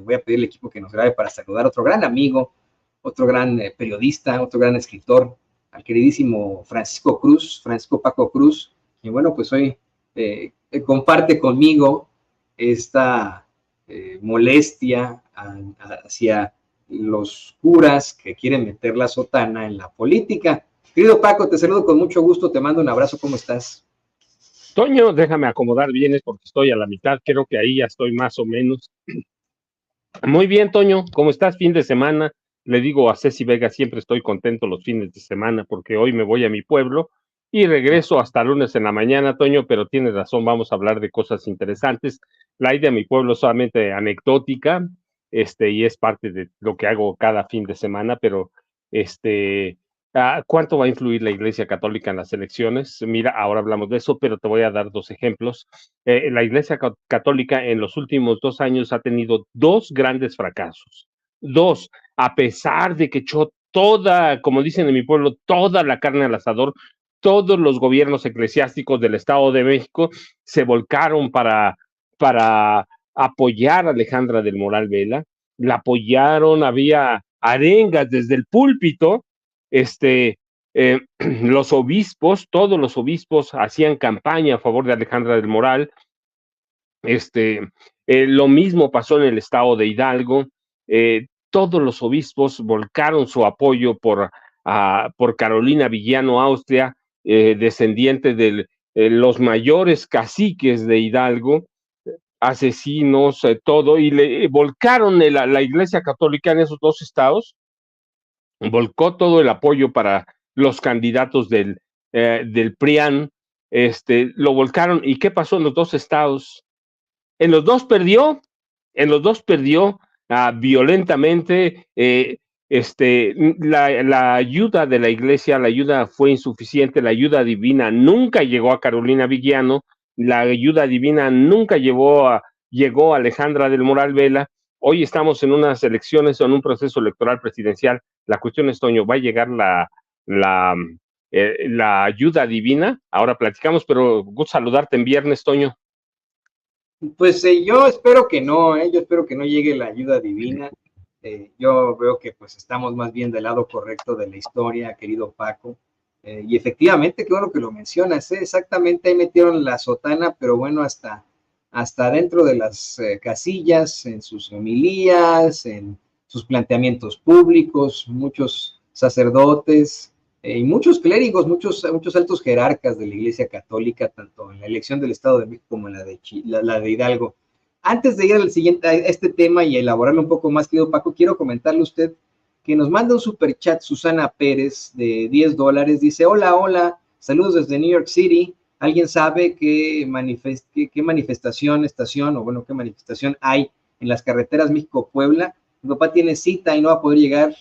voy a pedir al equipo que nos grabe para saludar a otro gran amigo, otro gran periodista, otro gran escritor, al queridísimo Francisco Cruz, Francisco Paco Cruz, y bueno, pues hoy comparte conmigo esta molestia hacia los curas que quieren meter la sotana en la política. Querido Paco, te saludo con mucho gusto, te mando un abrazo, ¿cómo estás? Toño, déjame acomodar bienes porque estoy a la mitad, creo que ahí ya estoy más o menos. Muy bien, Toño, ¿cómo estás? Fin de semana. Le digo a Ceci Vega, siempre estoy contento los fines de semana porque hoy me voy a mi pueblo y regreso hasta lunes en la mañana, Toño, pero tienes razón, vamos a hablar de cosas interesantes. La idea de mi pueblo es solamente anecdótica, y es parte de lo que hago cada fin de semana, pero ¿cuánto va a influir la Iglesia Católica en las elecciones? Mira, ahora hablamos de eso, pero te voy a dar dos ejemplos. La Iglesia Católica en los últimos 2 años ha tenido dos grandes fracasos. Dos, a pesar de que echó toda, como dicen en mi pueblo, toda la carne al asador, todos los gobiernos eclesiásticos del Estado de México se volcaron para apoyar a Alejandra del Moral Vela, la apoyaron, había arengas desde el púlpito, los obispos, todos los obispos hacían campaña a favor de Alejandra del Moral. Lo mismo pasó en el estado de Hidalgo. Todos los obispos volcaron su apoyo por Carolina Villano Austria, descendiente de los mayores caciques de Hidalgo, asesinos, todo, y le volcaron la Iglesia Católica en esos dos estados, volcó todo el apoyo para los candidatos del PRIAN, lo volcaron. ¿Y qué pasó en los dos estados? En los dos perdió violentamente. La ayuda de la iglesia, la ayuda fue insuficiente, la ayuda divina nunca llegó a Carolina Villano, la ayuda divina nunca llegó a Alejandra del Moral Vela. Hoy estamos en unas elecciones, en un proceso electoral presidencial. La cuestión es, Toño, ¿va a llegar la ayuda divina? Ahora platicamos, pero gusto saludarte en viernes, Toño. Pues yo espero que no, yo espero que no llegue la ayuda divina. Yo veo que pues estamos más bien del lado correcto de la historia, querido Paco. Y efectivamente, qué bueno que lo mencionas, exactamente ahí metieron la sotana, pero bueno, hasta dentro de las casillas, en sus homilías, en sus planteamientos públicos, muchos sacerdotes y muchos clérigos, muchos altos jerarcas de la Iglesia Católica, tanto en la elección del Estado de México como en la de Hidalgo. Antes de ir a este tema y elaborarlo un poco más, querido Paco, quiero comentarle a usted que nos manda un superchat Susana Pérez de $10. Dice, hola, saludos desde New York City. ¿Alguien sabe qué manifestación hay en las carreteras México-Puebla? Mi papá tiene cita y no va a poder llegar.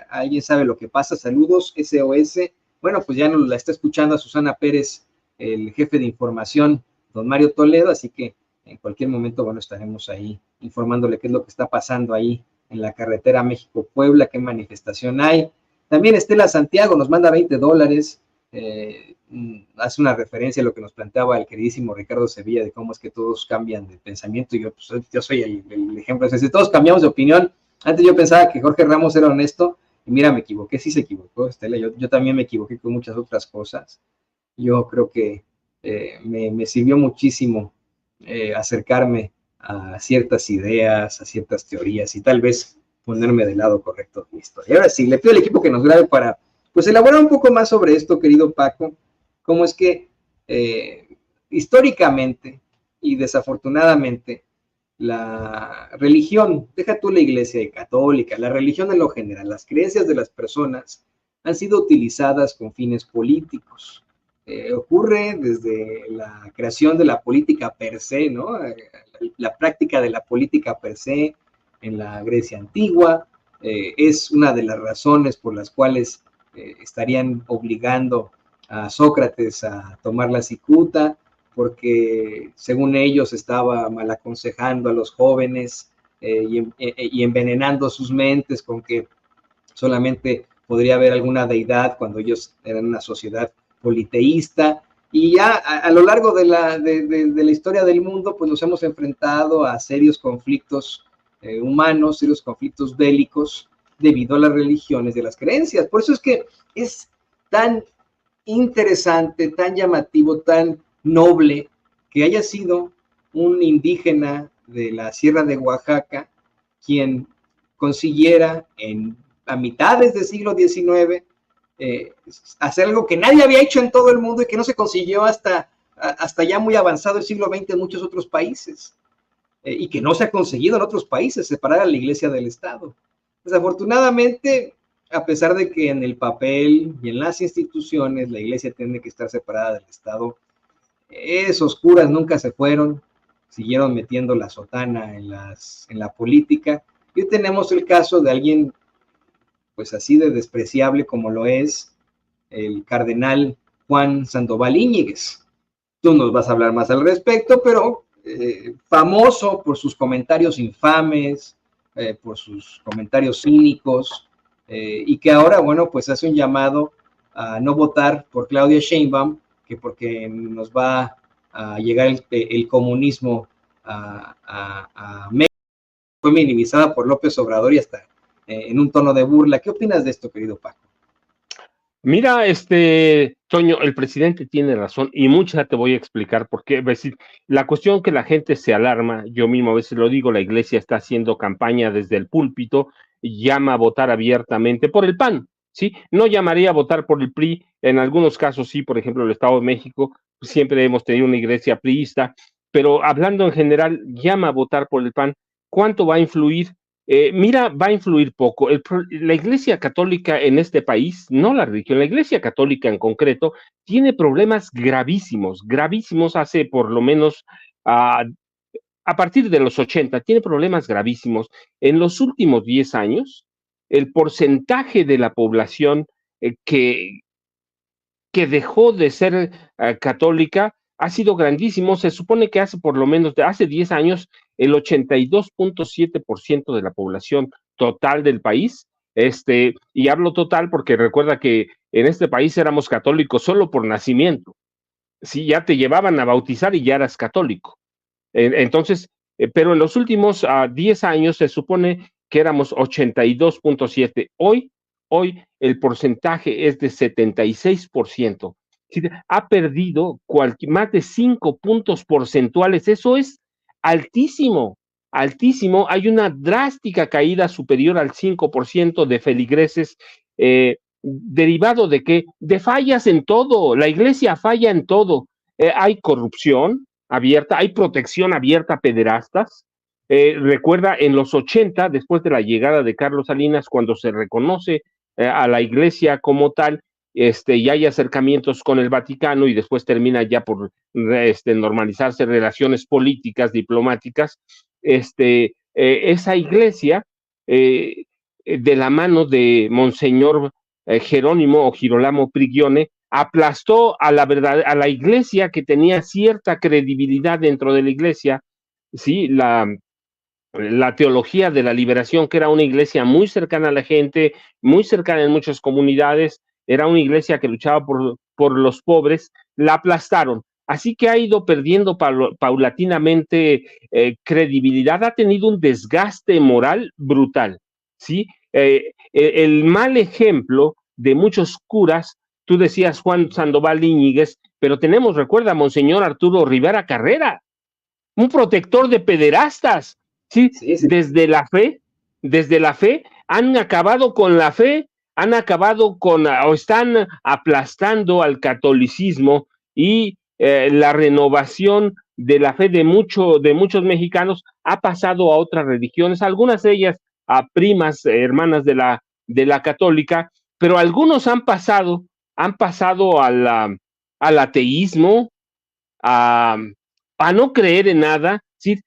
¿Alguien sabe lo que pasa? Saludos, SOS. Bueno, pues ya nos la está escuchando a Susana Pérez, el jefe de información, don Mario Toledo, así que en cualquier momento, bueno, estaremos ahí informándole qué es lo que está pasando ahí en la carretera México-Puebla, qué manifestación hay. También Estela Santiago nos manda $20. Hace una referencia a lo que nos planteaba el queridísimo Ricardo Sevilla de cómo es que todos cambian de pensamiento. Y yo soy el ejemplo. Si todos cambiamos de opinión, antes yo pensaba que Jorge Ramos era honesto y mira, me equivoqué, sí se equivocó, Estela. Yo también me equivoqué con muchas otras cosas. Yo creo que me sirvió muchísimo acercarme a ciertas ideas, a ciertas teorías y tal vez ponerme del lado correcto de la historia. Ahora sí, le pido al equipo que nos grabe para pues elaborar un poco más sobre esto, querido Paco, cómo es que históricamente y desafortunadamente la religión, deja tú la iglesia católica, la religión en lo general, las creencias de las personas han sido utilizadas con fines políticos. Ocurre desde la creación de la política per se, ¿no? La práctica de la política per se en la Grecia antigua es una de las razones por las cuales estarían obligando a Sócrates a tomar la cicuta, porque según ellos estaba mal aconsejando a los jóvenes y envenenando sus mentes con que solamente podría haber alguna deidad cuando ellos eran una sociedad politeísta. Y ya a lo largo de la historia del mundo, pues nos hemos enfrentado a serios conflictos humanos, serios conflictos bélicos debido a las religiones de las creencias. Por eso es que es tan interesante, tan llamativo, tan noble que haya sido un indígena de la Sierra de Oaxaca quien consiguiera a mitades del siglo XIX hacer algo que nadie había hecho en todo el mundo y que no se consiguió hasta ya muy avanzado el siglo XX en muchos otros países, y que no se ha conseguido en otros países, separar a la iglesia del Estado. Desafortunadamente, a pesar de que en el papel y en las instituciones la iglesia tiene que estar separada del Estado, esos curas nunca se fueron, siguieron metiendo la sotana en la política. Y hoy tenemos el caso de alguien pues así de despreciable como lo es el cardenal Juan Sandoval Íñiguez. Tú nos vas a hablar más al respecto, pero famoso por sus comentarios infames, por sus comentarios cínicos, y que ahora, bueno, pues hace un llamado a no votar por Claudia Sheinbaum, que porque nos va a llegar el comunismo a México. Fue minimizada por López Obrador y hasta en un tono de burla. ¿Qué opinas de esto, querido Paco? Mira, Toño, el presidente tiene razón y mucha te voy a explicar por qué. Es decir, la cuestión que la gente se alarma, yo mismo a veces lo digo, la iglesia está haciendo campaña desde el púlpito, llama a votar abiertamente por el PAN, ¿sí? No llamaría a votar por el PRI, en algunos casos sí, por ejemplo, el Estado de México, siempre hemos tenido una iglesia priista, pero hablando en general, llama a votar por el PAN. ¿Cuánto va a influir? Mira, va a influir poco. La Iglesia Católica en este país, no la religión, la Iglesia Católica en concreto, tiene problemas gravísimos, gravísimos hace por lo menos a partir de los 80, tiene problemas gravísimos. En los últimos 10 años, el porcentaje de la población que dejó de ser católica ha sido grandísimo. Se supone que hace por lo menos, hace 10 años, el 82.7% de la población total del país, y hablo total porque recuerda que en este país éramos católicos solo por nacimiento. Sí, ya te llevaban a bautizar y ya eras católico. Entonces, pero en los últimos 10 años se supone que éramos 82.7. Hoy el porcentaje es de 76%. Ha perdido más de 5 puntos porcentuales. Eso es altísimo, altísimo. Hay una drástica caída superior al 5% de feligreses, derivado de qué? De fallas en todo. La iglesia falla en todo. Hay corrupción abierta, hay protección abierta a pederastas. Recuerda, en los 80, después de la llegada de Carlos Salinas, cuando se reconoce a la iglesia como tal, y hay acercamientos con el Vaticano y después termina ya por normalizarse relaciones políticas, diplomáticas, esa iglesia, de la mano de Monseñor Jerónimo o Girolamo Prigione, aplastó a la iglesia que tenía cierta credibilidad dentro de la iglesia, ¿sí? La teología de la liberación, que era una iglesia muy cercana a la gente, muy cercana en muchas comunidades, era una iglesia que luchaba por los pobres, la aplastaron. Así que ha ido perdiendo paulatinamente credibilidad, ha tenido un desgaste moral brutal, ¿sí? El mal ejemplo de muchos curas, tú decías Juan Sandoval Íñiguez, pero tenemos, recuerda, Monseñor Arturo Rivera Carrera, un protector de pederastas, ¿sí? Sí. Desde la fe, han acabado con la fe, han acabado o están aplastando al catolicismo y la renovación de la fe de muchos mexicanos ha pasado a otras religiones, algunas de ellas a primas, hermanas de la católica, pero algunos han pasado al ateísmo, a no creer en nada, ¿sí?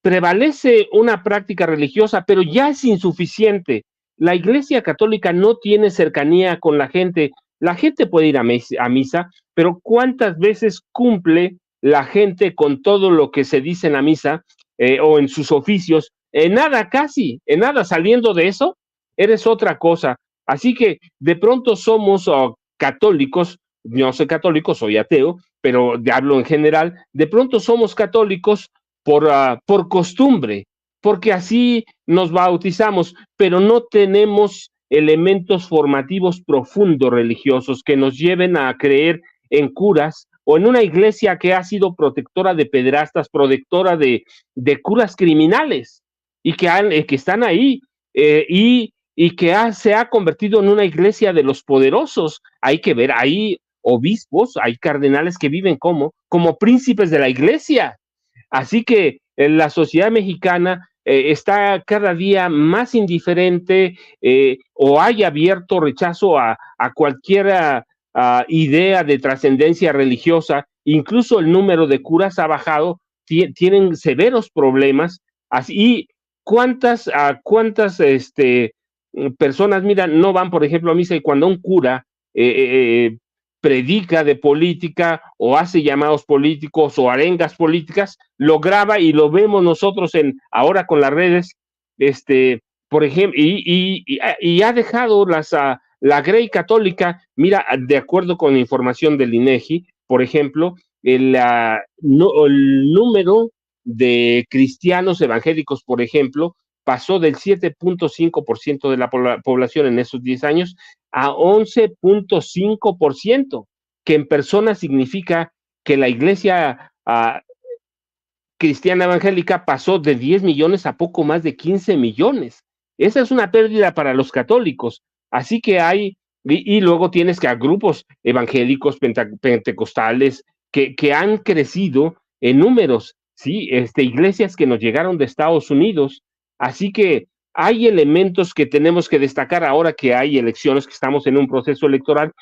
Prevalece una práctica religiosa, pero ya es insuficiente. La Iglesia Católica no tiene cercanía con la gente. La gente puede ir a misa, pero ¿cuántas veces cumple la gente con todo lo que se dice en la misa o en sus oficios? En nada, casi, en nada. Saliendo de eso, eres otra cosa. Así que de pronto somos católicos. No soy católico, soy ateo, pero hablo en general. De pronto somos católicos por costumbre, porque así nos bautizamos, pero no tenemos elementos formativos profundos religiosos que nos lleven a creer en curas o en una iglesia que ha sido protectora de pederastas, protectora de curas criminales y que están ahí y que se ha convertido en una iglesia de los poderosos. Hay que ver, hay obispos, hay cardenales que viven como príncipes de la iglesia. Así que la sociedad mexicana está cada día más indiferente o hay abierto rechazo a cualquier idea de trascendencia religiosa. Incluso el número de curas ha bajado, tienen severos problemas. Así, ¿cuántas personas, mira, no van, por ejemplo, a misa y cuando un cura predica de política o hace llamados políticos o arengas políticas, lo graba y lo vemos nosotros ahora con las redes, por ejemplo, y ha dejado la Grey Católica, mira, de acuerdo con información del INEGI, por ejemplo, el número de cristianos evangélicos, por ejemplo, pasó del 7.5% de la población en esos 10 años a 11.5%, que en personas significa que la iglesia cristiana evangélica pasó de 10 millones a poco más de 15 millones. Esa es una pérdida para los católicos. Así que y luego tienes que a grupos evangélicos, pentecostales, que han crecido en números, ¿sí? Iglesias que nos llegaron de Estados Unidos. Así que hay elementos que tenemos que destacar ahora que hay elecciones, que estamos en un proceso electoral.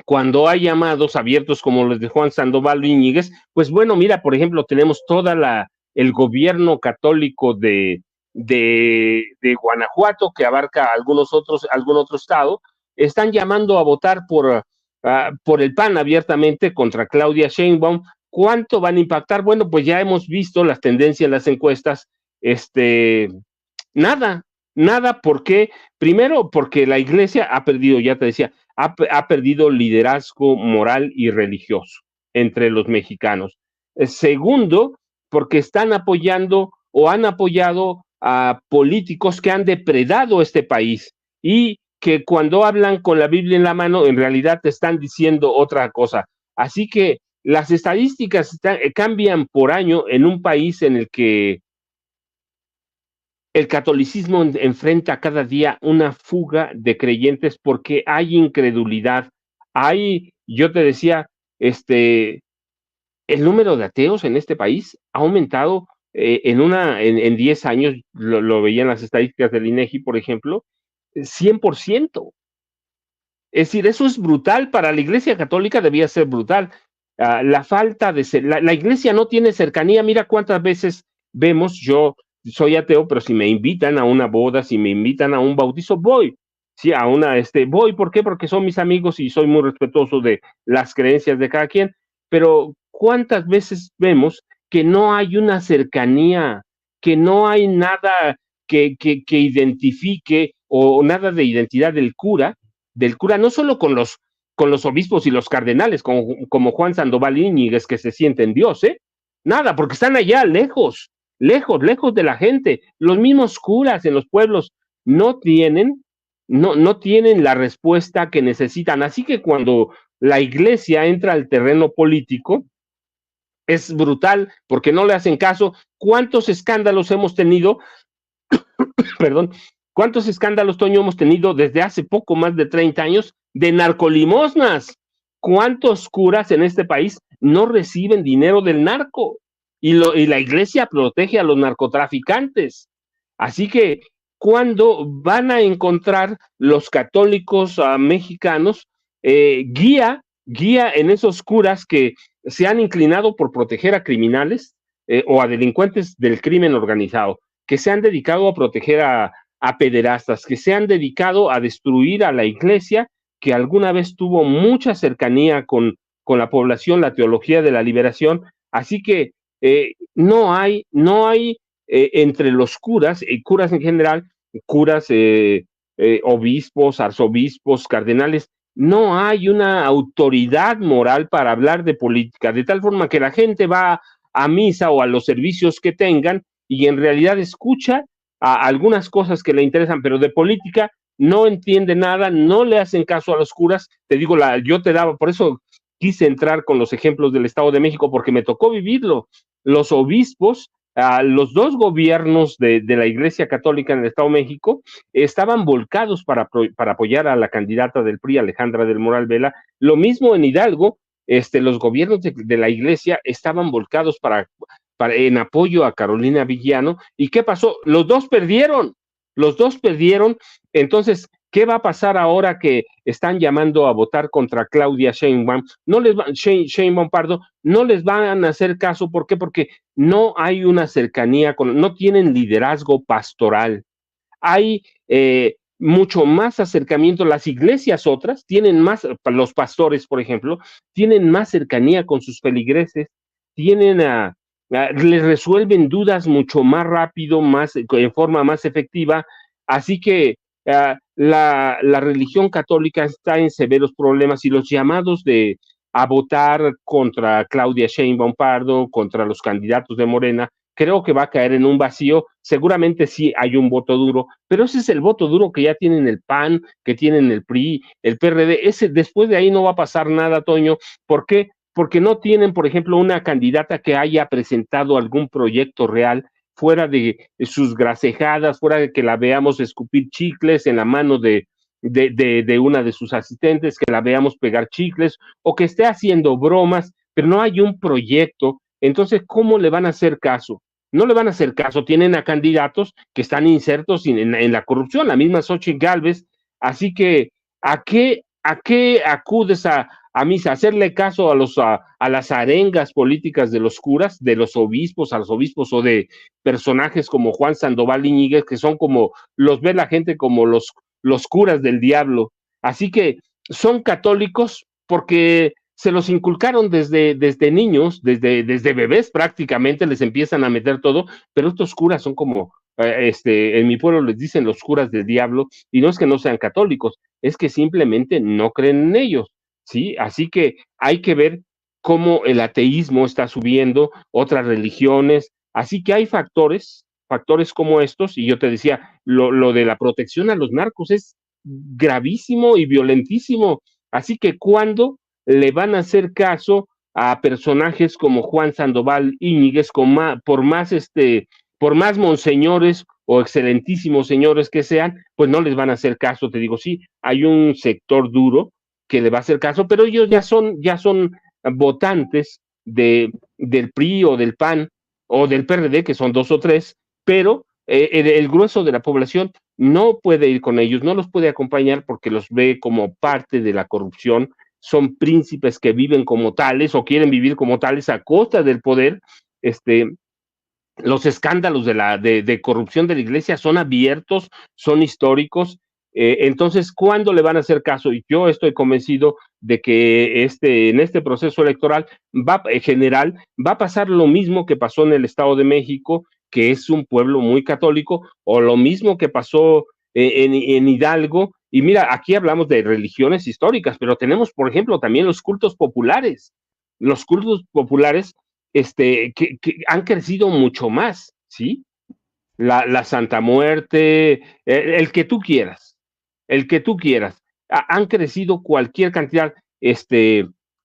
Cuando hay llamados abiertos como los de Juan Sandoval Íñiguez, pues bueno, mira, por ejemplo, tenemos el gobierno católico de Guanajuato, que abarca algún otro estado, están llamando a votar por el PAN abiertamente contra Claudia Sheinbaum. ¿Cuánto van a impactar? Bueno, pues ya hemos visto las tendencias en las encuestas, nada, ¿por qué? Primero, porque la iglesia ha perdido, ya te decía, ha perdido liderazgo moral y religioso entre los mexicanos. Segundo, porque están apoyando o han apoyado a políticos que han depredado este país y que cuando hablan con la Biblia en la mano, en realidad te están diciendo otra cosa. Así que las estadísticas cambian por año en un país en el que el catolicismo enfrenta cada día una fuga de creyentes porque hay incredulidad. Yo te decía, el número de ateos en este país ha aumentado en 10 años, lo veían las estadísticas del INEGI, por ejemplo, 100%. Es decir, eso es brutal. Para la Iglesia Católica debía ser brutal. La falta de la Iglesia no tiene cercanía. Mira cuántas veces vemos, yo soy ateo, pero si me invitan a una boda, si me invitan a un bautizo, voy. Sí, voy. ¿Por qué? Porque son mis amigos y soy muy respetuoso de las creencias de cada quien. Pero ¿cuántas veces vemos que no hay una cercanía, que no hay nada que identifique o nada de identidad del cura, no solo con los obispos y los cardenales, como Juan Sandoval Íñiguez, que se sienten Dios, nada, porque están allá lejos de la gente. Los mismos curas en los pueblos no tienen la respuesta que necesitan. Así que cuando la iglesia entra al terreno político, es brutal porque no le hacen caso. ¿Cuántos escándalos hemos tenido? Perdón, ¿cuántos escándalos, Toño, hemos tenido desde hace poco más de 30 años de narcolimosnas? ¿Cuántos curas en este país no reciben dinero del narco? Y la iglesia protege a los narcotraficantes. Así que, ¿cuándo van a encontrar los católicos mexicanos guía en esos curas que se han inclinado por proteger a criminales o a delincuentes del crimen organizado, que se han dedicado a proteger a pederastas, que se han dedicado a destruir a la iglesia, que alguna vez tuvo mucha cercanía con la población, la teología de la liberación? Así que no hay entre los curas en general, curas, obispos, arzobispos, cardenales, no hay una autoridad moral para hablar de política, de tal forma que la gente va a misa o a los servicios que tengan y en realidad escucha a algunas cosas que le interesan, pero de política no entiende nada, no le hacen caso a los curas. Te digo, yo te daba, por eso quise entrar con los ejemplos del Estado de México, porque me tocó vivirlo. Los obispos, los dos gobiernos de la Iglesia Católica en el Estado de México estaban volcados para apoyar a la candidata del PRI, Alejandra del Moral Vela. Lo mismo en Hidalgo, los gobiernos de la Iglesia estaban volcados en apoyo a Carolina Villano. ¿Y qué pasó? Los dos perdieron. Entonces, ¿qué va a pasar ahora que están llamando a votar contra Claudia Sheinbaum? Sheinbaum Pardo, no les van a hacer caso. ¿Por qué? Porque no hay una cercanía, no tienen liderazgo pastoral. Hay mucho más acercamiento. Las iglesias otras tienen más, los pastores, por ejemplo, tienen más cercanía con sus feligreses, les resuelven dudas mucho más rápido, en forma más efectiva. Así que la religión católica está en severos problemas, y los llamados a votar contra Claudia Sheinbaum Pardo, contra los candidatos de Morena, creo que va a caer en un vacío. Seguramente sí hay un voto duro, pero ese es el voto duro que ya tienen el PAN, que tienen el PRI, el PRD. Después de ahí no va a pasar nada, Toño. ¿Por qué? Porque no tienen, por ejemplo, una candidata que haya presentado algún proyecto real, fuera de sus gracejadas, fuera de que la veamos escupir chicles en la mano de una de sus asistentes, que la veamos pegar chicles, o que esté haciendo bromas, pero no hay un proyecto. Entonces, ¿cómo le van a hacer caso? No le van a hacer caso. Tienen a candidatos que están insertos en la corrupción, la misma Xochitl Gálvez. Así que, ¿a qué acudes a misa? ¿Hacerle caso a las arengas políticas de los curas, de los obispos, a los obispos, o de personajes como Juan Sandoval Íñiguez, que son como, los ve la gente como los curas del diablo? Así que son católicos porque se los inculcaron desde niños, desde bebés prácticamente, les empiezan a meter todo, pero estos curas son como, en mi pueblo les dicen los curas del diablo, y no es que no sean católicos, es que simplemente no creen en ellos, ¿sí? Así que hay que ver cómo el ateísmo está subiendo, otras religiones. Así que hay factores como estos, y yo te decía, lo de la protección a los narcos es gravísimo y violentísimo. Así que cuando le van a hacer caso a personajes como Juan Sandoval Íñiguez, por más monseñores o excelentísimos señores que sean, pues no les van a hacer caso. Te digo, sí, hay un sector duro que le va a hacer caso, pero ellos ya son votantes del PRI o del PAN o del PRD, que son dos o tres, pero el grueso de la población no puede ir con ellos, no los puede acompañar, porque los ve como parte de la corrupción. Son príncipes que viven como tales o quieren vivir como tales a costa del poder. Los escándalos de corrupción de la iglesia son abiertos, son históricos. Entonces, ¿cuándo le van a hacer caso? Y yo estoy convencido de que en este proceso electoral general va a pasar lo mismo que pasó en el Estado de México, que es un pueblo muy católico, o lo mismo que pasó en Hidalgo. Y mira, aquí hablamos de religiones históricas, pero tenemos, por ejemplo, también los cultos populares. Los cultos populares que han crecido mucho más, ¿sí? La Santa Muerte, el que tú quieras, han crecido cualquier cantidad,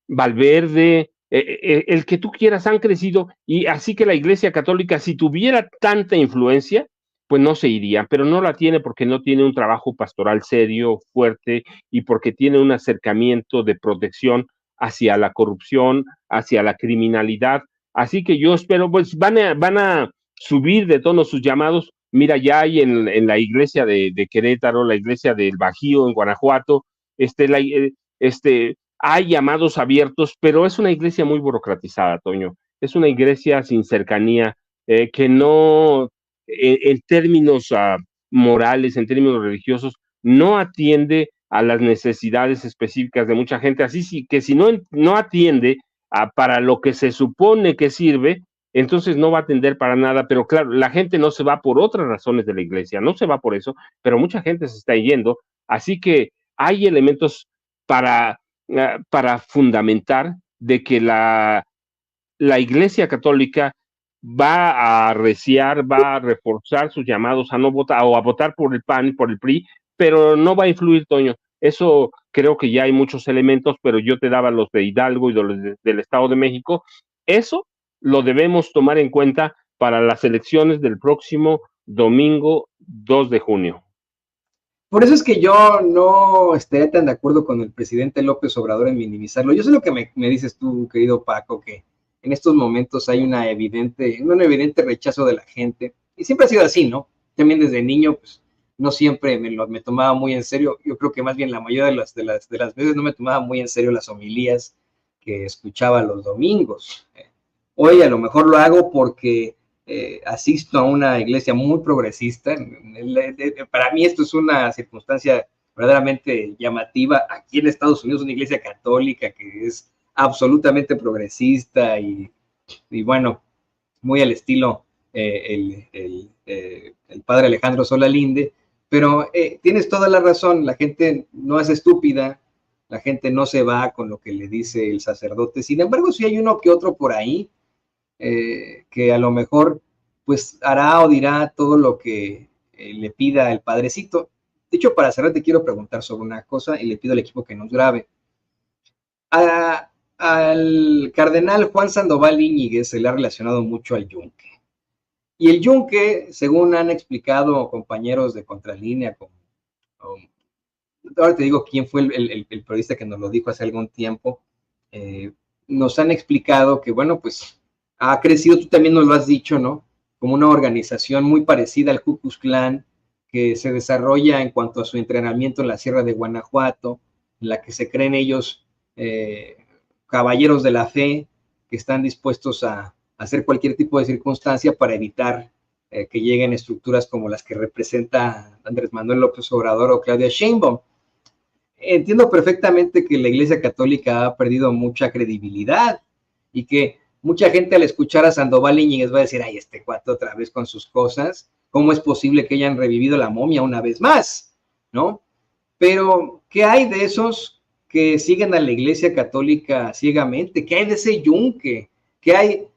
Valverde, el que tú quieras, han crecido. Y así que la Iglesia Católica, si tuviera tanta influencia, pues no se iría, pero no la tiene, porque no tiene un trabajo pastoral serio, fuerte, y porque tiene un acercamiento de protección hacia la corrupción, hacia la criminalidad. Así que yo espero, pues van a subir de tono sus llamados. Mira, ya hay en la iglesia de Querétaro, la iglesia del Bajío en Guanajuato, hay llamados abiertos, pero es una iglesia muy burocratizada, Toño. Es una iglesia sin cercanía, que no, en términos morales, en términos religiosos, no atiende a las necesidades específicas de mucha gente. Así que si no atiende para lo que se supone que sirve, entonces no va a atender para nada. Pero claro, la gente no se va por otras razones de la iglesia, no se va por eso, pero mucha gente se está yendo. Así que hay elementos para fundamentar de que la Iglesia Católica va a arreciar, va a reforzar sus llamados a no votar o a votar por el PAN, por el PRI, pero no va a influir, Toño. Eso creo que ya hay muchos elementos, pero yo te daba los de Hidalgo y del Estado de México. Eso lo debemos tomar en cuenta para las elecciones del próximo domingo 2 de junio. Por eso es que yo no estaría tan de acuerdo con el presidente López Obrador en minimizarlo. Yo sé lo que me dices tú, querido Paco, que en estos momentos hay un evidente rechazo de la gente, y siempre ha sido así, ¿no? También desde niño, pues no siempre me tomaba muy en serio. Yo creo que más bien la mayoría de las veces no me tomaba muy en serio las homilías que escuchaba los domingos. Hoy a lo mejor lo hago porque asisto a una iglesia muy progresista. Para mí esto es una circunstancia verdaderamente llamativa. Aquí en Estados Unidos una iglesia católica que es absolutamente progresista y bueno, muy al estilo el padre Alejandro Solalinde, pero tienes toda la razón, la gente no es estúpida, la gente no se va con lo que le dice el sacerdote. Sin embargo, si hay uno que otro por ahí que a lo mejor pues hará o dirá todo lo que le pida el padrecito. De hecho, para cerrar te quiero preguntar sobre una cosa y le pido al equipo que nos grabe. Al cardenal Juan Sandoval Íñiguez se le ha relacionado mucho al yunque. Y el yunque, según han explicado compañeros de Contralínea, ahora te digo quién fue el periodista que nos lo dijo hace algún tiempo, nos han explicado que, bueno, pues ha crecido, tú también nos lo has dicho, ¿no? Como una organización muy parecida al Ku Klux Klan, que se desarrolla en cuanto a su entrenamiento en la Sierra de Guanajuato, en la que se creen ellos caballeros de la fe, que están dispuestos a hacer cualquier tipo de circunstancia para evitar que lleguen estructuras como las que representa Andrés Manuel López Obrador o Claudia Sheinbaum. Entiendo perfectamente que la Iglesia Católica ha perdido mucha credibilidad y que mucha gente al escuchar a Sandoval Íñiguez va a decir, ay, este cuate otra vez con sus cosas, ¿cómo es posible que hayan revivido la momia una vez más? ¿No? Pero, ¿qué hay de esos que siguen a la Iglesia Católica ciegamente? ¿Qué hay de ese yunque? ¿Qué hay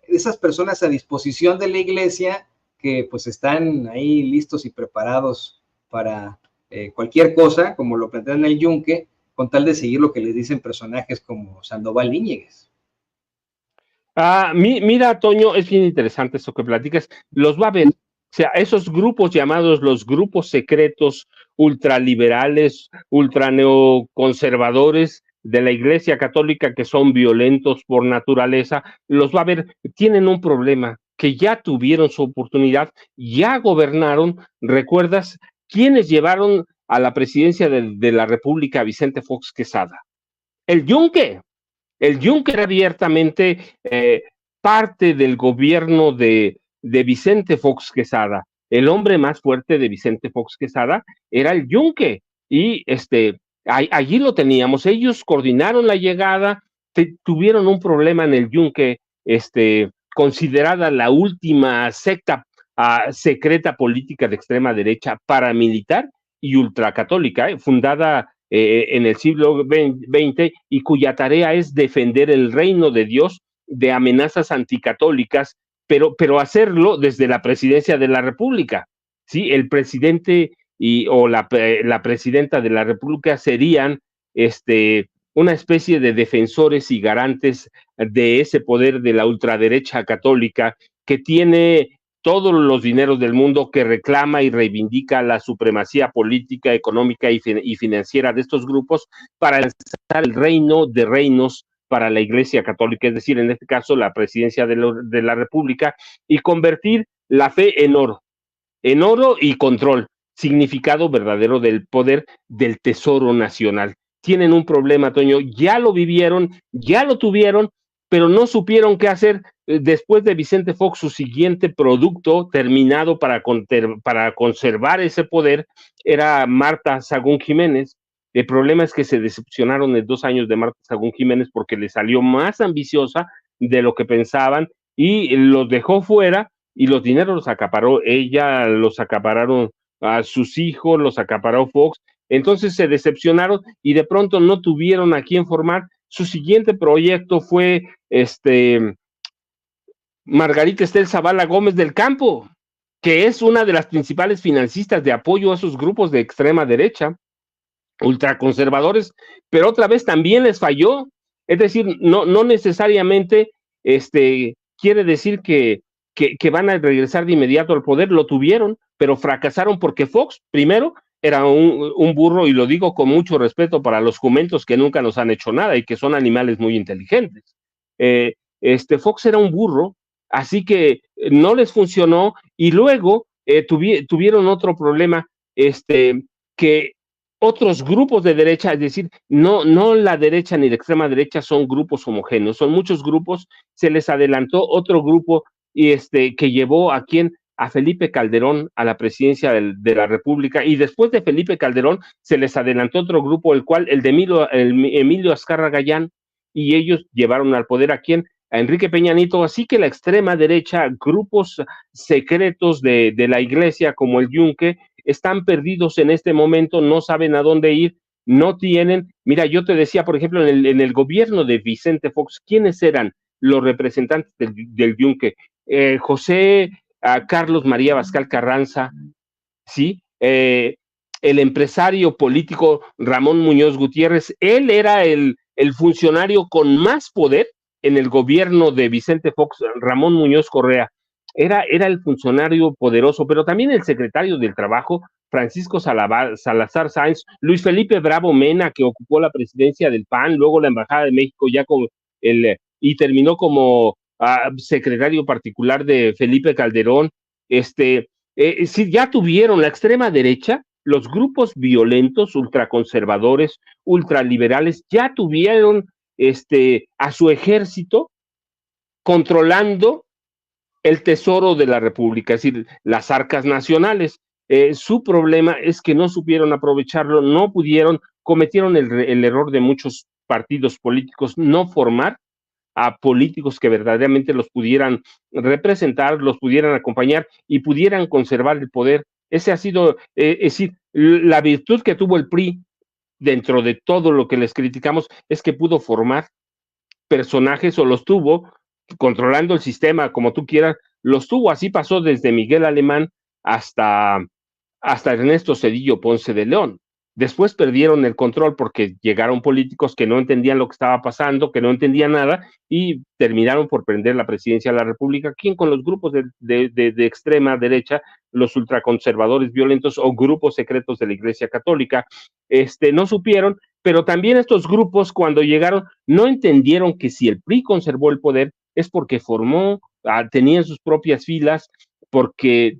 esas personas a disposición de la Iglesia que pues están ahí listos y preparados para cualquier cosa, como lo plantean en el yunque, con tal de seguir lo que les dicen personajes como Sandoval Íñiguez? Mira, Toño, es bien interesante eso que platicas. Los va a ver. O sea, esos grupos llamados los grupos secretos ultraliberales, ultraneoconservadores de la Iglesia Católica que son violentos por naturaleza, los va a ver. Tienen un problema, que ya tuvieron su oportunidad, ya gobernaron. ¿Recuerdas quiénes llevaron a la presidencia de la República a Vicente Fox Quesada? El Yunque. El Yunque era abiertamente parte del gobierno de Vicente Fox Quesada. El hombre más fuerte de Vicente Fox Quesada era el Yunque. Y allí lo teníamos. Ellos coordinaron la llegada, tuvieron un problema en el Yunque, considerada la última secta secreta política de extrema derecha paramilitar y ultracatólica, fundada en el siglo XX y cuya tarea es defender el reino de Dios de amenazas anticatólicas, pero hacerlo desde la presidencia de la República. ¿Sí? El presidente o la presidenta de la República serían una especie de defensores y garantes de ese poder de la ultraderecha católica que tiene todos los dineros del mundo, que reclama y reivindica la supremacía política, económica y financiera de estos grupos para lanzar el reino de reinos para la Iglesia Católica, es decir, en este caso la presidencia de la República, y convertir la fe en oro y control, significado verdadero del poder del tesoro nacional. Tienen un problema, Toño, ya lo vivieron, ya lo tuvieron, pero no supieron qué hacer. Después de Vicente Fox, su siguiente producto terminado para conservar ese poder era Marta Sagún Jiménez. El problema es que se decepcionaron en 2 años de Marta Sagún Jiménez porque le salió más ambiciosa de lo que pensaban y los dejó fuera, y los dineros los acaparó ella, los acapararon a sus hijos, los acaparó Fox. Entonces se decepcionaron y de pronto no tuvieron a quién formar. Su siguiente proyecto fue Margarita Estel Zavala Gómez del Campo, que es una de las principales financistas de apoyo a esos grupos de extrema derecha, ultraconservadores, pero otra vez también les falló. Es decir, no necesariamente quiere decir que van a regresar de inmediato al poder, lo tuvieron, pero fracasaron porque Fox, primero, era un burro, y lo digo con mucho respeto para los jumentos que nunca nos han hecho nada y que son animales muy inteligentes. Fox era un burro, así que no les funcionó, y luego tuvieron otro problema, que otros grupos de derecha, es decir, no la derecha ni la extrema derecha son grupos homogéneos, son muchos grupos. Se les adelantó otro grupo que llevó a Felipe Calderón a la presidencia de la República, y después de Felipe Calderón se les adelantó otro grupo, el de Emilio Azcarra Gallán, y ellos llevaron al poder a Enrique Peña Nieto. Así que la extrema derecha, grupos secretos de la iglesia como el Yunque, están perdidos en este momento, no saben a dónde ir, no tienen. Mira, yo te decía, por ejemplo, en el gobierno de Vicente Fox, ¿quiénes eran los representantes del Yunque? José Carlos María Bascal Carranza, ¿sí? El empresario político Ramón Muñoz Gutiérrez, él era el funcionario con más poder en el gobierno de Vicente Fox. Ramón Muñoz Correa era el funcionario poderoso, pero también el secretario del Trabajo, Francisco Salazar Sáenz, Luis Felipe Bravo Mena, que ocupó la presidencia del PAN, luego la Embajada de México, y terminó como secretario particular de Felipe Calderón. Sí, ya tuvieron la extrema derecha, los grupos violentos, ultraconservadores, ultraliberales, ya tuvieron a su ejército controlando el tesoro de la República, es decir, las arcas nacionales. Su problema es que no supieron aprovecharlo, no pudieron, cometieron el error de muchos partidos políticos, no formar a políticos que verdaderamente los pudieran representar, los pudieran acompañar y pudieran conservar el poder. Ese ha sido, es decir, la virtud que tuvo el PRI dentro de todo lo que les criticamos, es que pudo formar personajes, o los tuvo, controlando el sistema como tú quieras, los tuvo. Así pasó desde Miguel Alemán hasta Ernesto Zedillo Ponce de León. Después perdieron el control porque llegaron políticos que no entendían lo que estaba pasando, que no entendían nada, y terminaron por prender la presidencia de la República. ¿Quién? Con los grupos de extrema derecha, los ultraconservadores violentos o grupos secretos de la Iglesia Católica. No supieron, pero también estos grupos, cuando llegaron, no entendieron que si el PRI conservó el poder es porque tenía sus propias filas, porque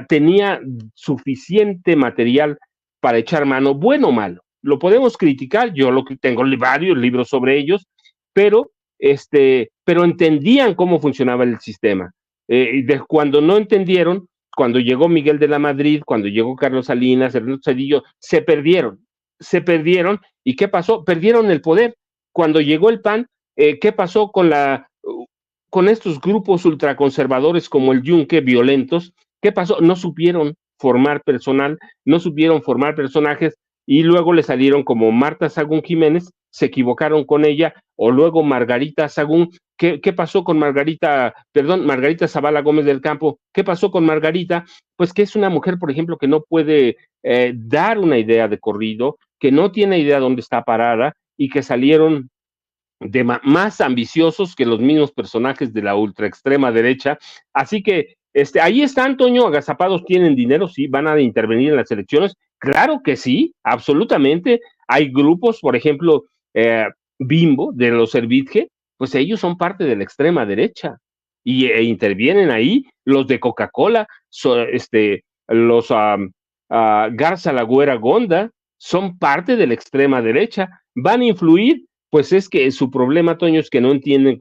tenía suficiente material para echar mano, bueno o malo. Lo podemos criticar, yo tengo varios libros sobre ellos, pero entendían cómo funcionaba el sistema. Cuando no entendieron, cuando llegó Miguel de la Madrid, cuando llegó Carlos Salinas, Ernesto Zedillo, se perdieron. ¿Y qué pasó? Perdieron el poder. Cuando llegó el PAN, ¿qué pasó con estos grupos ultraconservadores como el Yunque, violentos? ¿Qué pasó? No supieron formar personal, no supieron formar personajes, y luego le salieron como Marta Sagún Jiménez, se equivocaron con ella, o luego Margarita Sagún. ¿Qué pasó con Margarita Zavala Gómez del Campo? ¿Qué pasó con Margarita? Pues que es una mujer, por ejemplo, que no puede dar una idea de corrido, que no tiene idea dónde está parada, y que salieron más ambiciosos que los mismos personajes de la ultra extrema derecha. Así que ahí están, Toño, agazapados, tienen dinero, sí, van a intervenir en las elecciones. Claro que sí, absolutamente. Hay grupos, por ejemplo, Bimbo, de los Servitje, pues ellos son parte de la extrema derecha, e intervienen ahí. Los de Coca-Cola, los Garza Lagüera Gonda, son parte de la extrema derecha. Van a influir. Pues es que su problema, Toño, es que no entienden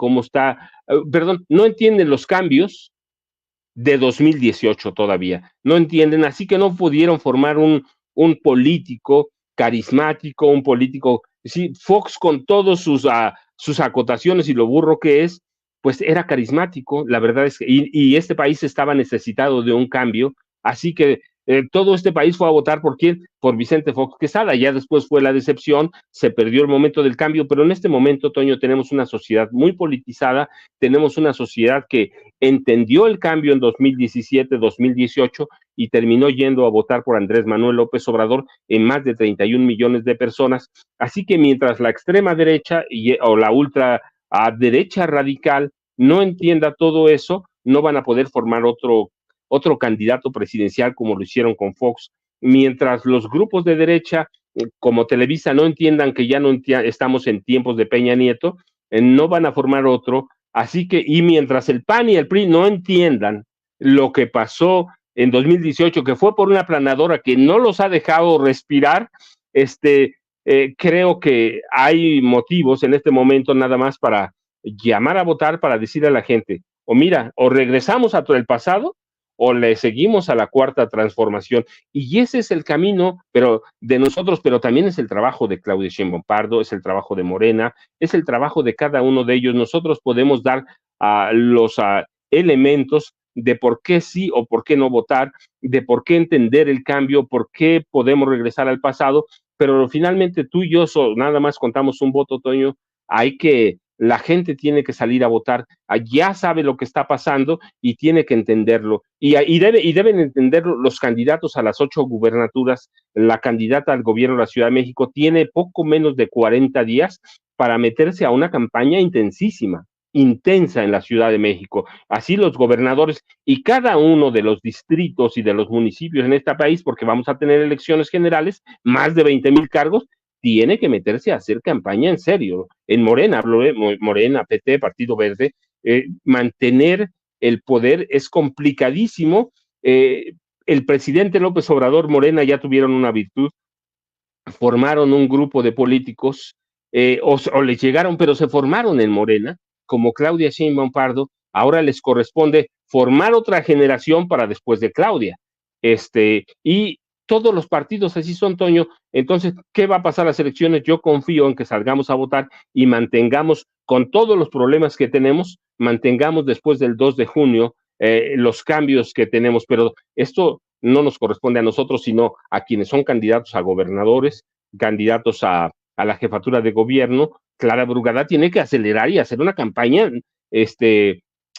no entienden los cambios de 2018 todavía, no entienden, así que no pudieron formar un político carismático, un político. Sí, Fox, con todos sus acotaciones y lo burro que es, pues era carismático. La verdad es que, y este país estaba necesitado de un cambio, así que todo este país fue a votar ¿por quién? Por Vicente Fox Quesada. Ya después fue la decepción, se perdió el momento del cambio, pero en este momento, Toño, tenemos una sociedad muy politizada, tenemos una sociedad que entendió el cambio en 2017, 2018 y terminó yendo a votar por Andrés Manuel López Obrador en más de 31 millones de personas. Así que mientras la extrema derecha o la ultra derecha radical no entienda todo eso, no van a poder formar otro candidato presidencial como lo hicieron con Fox. Mientras los grupos de derecha, como Televisa, no entiendan que ya no estamos en tiempos de Peña Nieto, no van a formar otro. Así que, y mientras el PAN y el PRI no entiendan lo que pasó en 2018, que fue por una planadora que no los ha dejado respirar, creo que hay motivos en este momento nada más para llamar a votar, para decir a la gente, o mira, o regresamos a todo el pasado, o le seguimos a la cuarta transformación. Y ese es el camino, pero de nosotros, pero también es el trabajo de Claudia Sheinbaum Pardo, es el trabajo de Morena, es el trabajo de cada uno de ellos. Nosotros podemos dar los elementos de por qué sí o por qué no votar, de por qué entender el cambio, por qué podemos regresar al pasado, pero finalmente tú y yo nada más contamos un voto, Toño. La gente tiene que salir a votar, ya sabe lo que está pasando y tiene que entenderlo. Y deben entenderlo los candidatos a las 8 gubernaturas. La candidata al gobierno de la Ciudad de México tiene poco menos de 40 días para meterse a una campaña intensísima, intensa en la Ciudad de México. Así los gobernadores y cada uno de los distritos y de los municipios en este país, porque vamos a tener elecciones generales, más de 20,000 cargos, tiene que meterse a hacer campaña en serio. En Morena, hablo de Morena, PT, Partido Verde, mantener el poder es complicadísimo. El presidente López Obrador, Morena, ya tuvieron una virtud, formaron un grupo de políticos, o les llegaron, pero se formaron en Morena, como Claudia Sheinbaum Pardo. Ahora les corresponde formar otra generación para después de Claudia. Y todos los partidos así son, Toño. Entonces, ¿qué va a pasar a las elecciones? Yo confío en que salgamos a votar y mantengamos, con todos los problemas que tenemos, mantengamos después del 2 de junio los cambios que tenemos, pero esto no nos corresponde a nosotros, sino a quienes son candidatos a gobernadores, candidatos a la jefatura de gobierno. Clara Brugada tiene que acelerar y hacer una campaña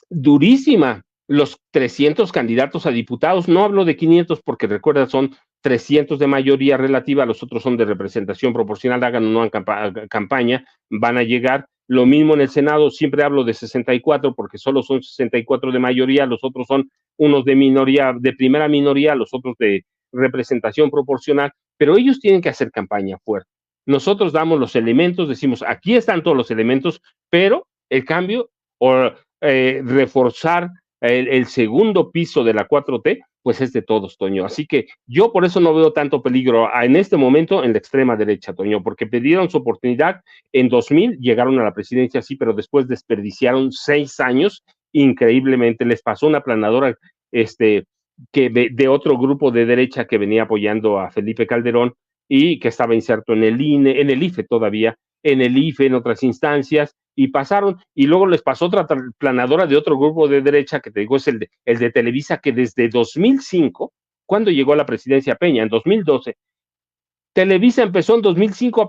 durísima. Los 300 candidatos a diputados, no hablo de 500 porque recuerda, son 300 de mayoría relativa, los otros son de representación proporcional, hagan o no campaña, van a llegar. Lo mismo en el Senado, siempre hablo de 64 porque solo son 64 de mayoría, los otros son unos de minoría, de primera minoría, los otros de representación proporcional, pero ellos tienen que hacer campaña fuerte. Nosotros damos los elementos, decimos, aquí están todos los elementos, pero el cambio o reforzar el segundo piso de la 4T, pues es de todos, Toño. Así que yo por eso no veo tanto peligro en este momento en la extrema derecha, Toño, porque perdieron su oportunidad en 2000, llegaron a la presidencia, sí, pero después desperdiciaron 6 años, increíblemente. Les pasó una planadora que de otro grupo de derecha que venía apoyando a Felipe Calderón y que estaba inserto en el INE, en el IFE todavía, en el IFE, en otras instancias, y pasaron, y luego les pasó otra planadora de otro grupo de derecha, que te digo es el de Televisa, que desde 2005, cuando llegó a la presidencia Peña, en 2012, Televisa empezó en 2005 a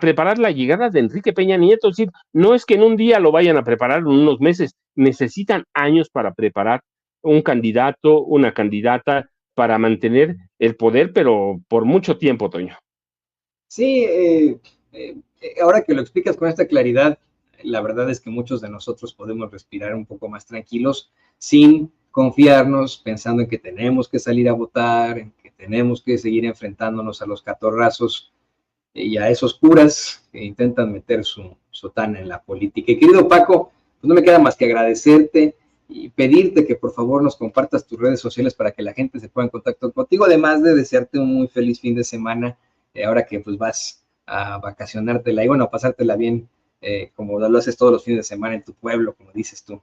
preparar la llegada de Enrique Peña Nieto. Es decir, no es que en un día lo vayan a preparar, en unos meses, necesitan años para preparar un candidato, una candidata, para mantener el poder, pero por mucho tiempo, Toño. Sí, ahora que lo explicas con esta claridad, la verdad es que muchos de nosotros podemos respirar un poco más tranquilos sin confiarnos, pensando en que tenemos que salir a votar, en que tenemos que seguir enfrentándonos a los catorrazos y a esos curas que intentan meter su sotana en la política. Y querido Paco, pues no me queda más que agradecerte y pedirte que por favor nos compartas tus redes sociales para que la gente se ponga en contacto contigo, además de desearte un muy feliz fin de semana, ahora que pues vas a vacacionártela y bueno, a pasártela bien, como lo haces todos los fines de semana en tu pueblo, como dices tú.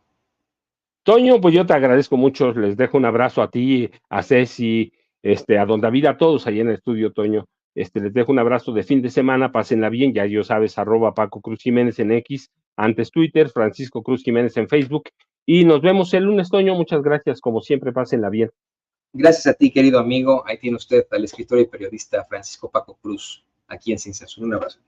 Toño, pues yo te agradezco mucho, les dejo un abrazo a ti, a Ceci, a don David, a todos ahí en el estudio, Toño. Les dejo un abrazo de fin de semana, pásenla bien, ya yo sabes, @Paco Cruz Jiménez en X, antes Twitter, Francisco Cruz Jiménez en Facebook, y nos vemos el lunes, Toño, muchas gracias, como siempre, pásenla bien. Gracias a ti, querido amigo. Ahí tiene usted al escritor y periodista Francisco Paco Cruz, aquí en Sin Censura. Un abrazo.